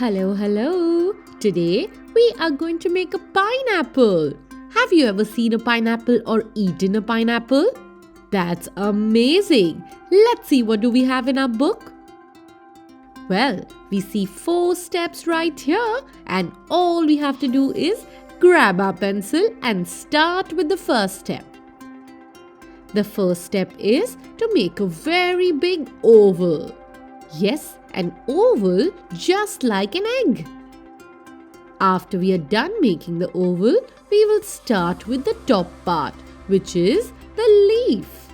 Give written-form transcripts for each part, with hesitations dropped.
Hello, hello! Today we are going to make a pineapple. Have you ever seen a pineapple or eaten a pineapple? That's amazing! Let's see what do we have in our book. Well, we see 4 steps right here and all we have to do is grab our pencil and start with the first step. The first step is to make a very big oval. Yes, an oval just like an egg. After we are done making the oval, we will start with the top part, which is the leaf.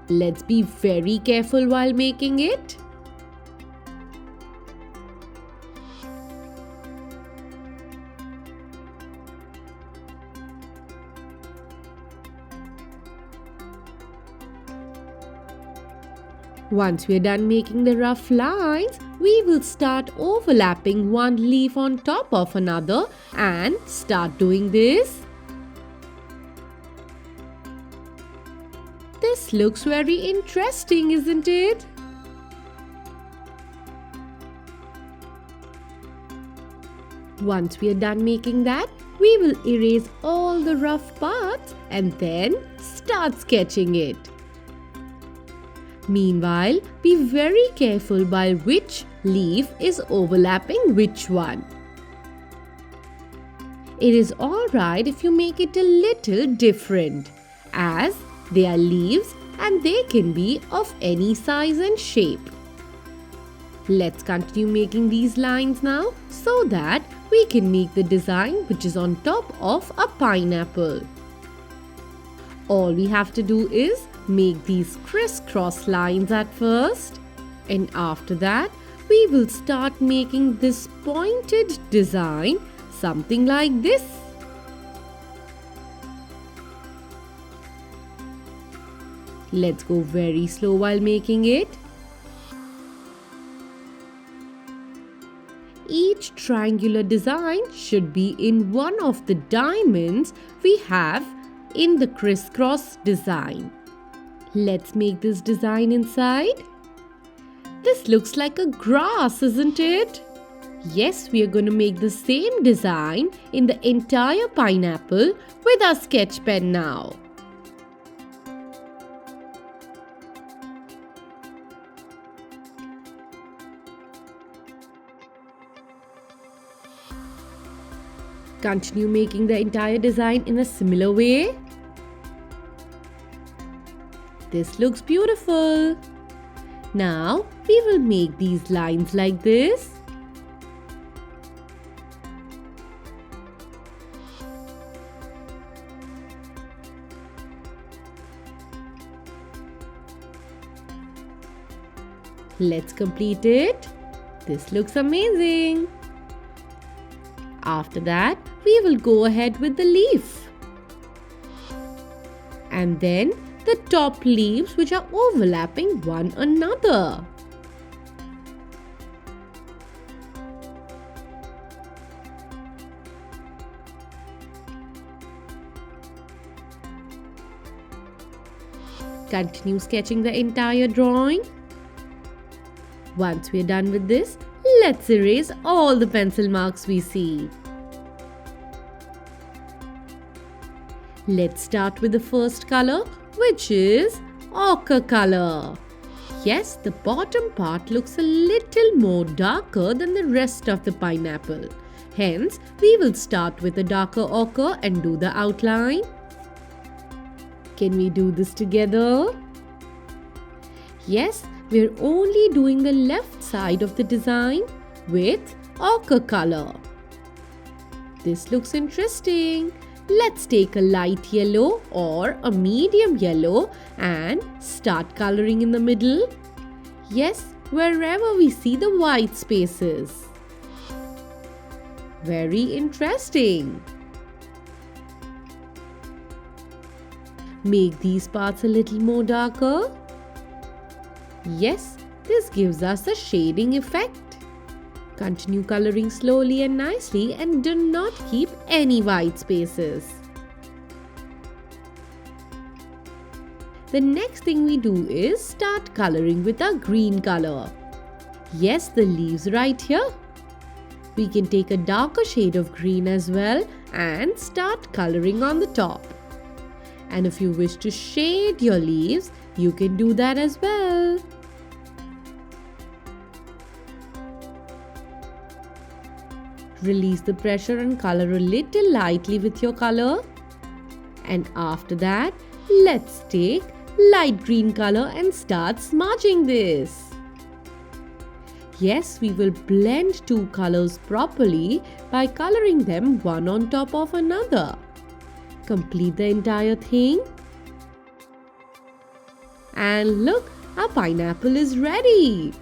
Let's be very careful while making it. Once we are done making the rough lines, we will start overlapping one leaf on top of another and start doing this. This looks very interesting, isn't it? Once we are done making that, we will erase all the rough parts and then start sketching it. Meanwhile, be very careful by which leaf is overlapping which one. It is alright if you make it a little different, as they are leaves and they can be of any size and shape. Let's continue making these lines now so that we can make the design which is on top of a pineapple. All we have to do is make these crisscross lines at first, and after that we will start making this pointed design, something like this. Let's go very slow while making it. Each triangular design should be in one of the diamonds we have in the crisscross design. Let's make this design inside. This looks like a grass, isn't it? Yes, we are going to make the same design in the entire pineapple with our sketch pen now. Continue making the entire design in a similar way. This looks beautiful. Now we will make these lines like this. Let's complete it. This looks amazing. After that, we will go ahead with the leaf. And then the top leaves which are overlapping one another. Continue sketching the entire drawing. Once we are done with this, let's erase all the pencil marks we see. Let's start with the first color, which is ochre color. Yes, the bottom part looks a little more darker than the rest of the pineapple. Hence, we will start with a darker ochre and do the outline. Can we do this together? Yes, we're only doing the left side of the design with ochre color. This looks interesting. Let's take a light yellow or a medium yellow and start coloring in the middle. Yes, wherever we see the white spaces. Very interesting. Make these parts a little more darker. Yes, this gives us a shading effect. Continue coloring slowly and nicely and do not keep any white spaces. The next thing we do is start coloring with our green color. Yes, the leaves right here. We can take a darker shade of green as well and start coloring on the top. And if you wish to shade your leaves, you can do that as well. Release the pressure and color a little lightly with your color. And after that, let's take light green color and start smudging this. Yes, we will blend two colors properly by coloring them one on top of another. Complete the entire thing. And look, our pineapple is ready.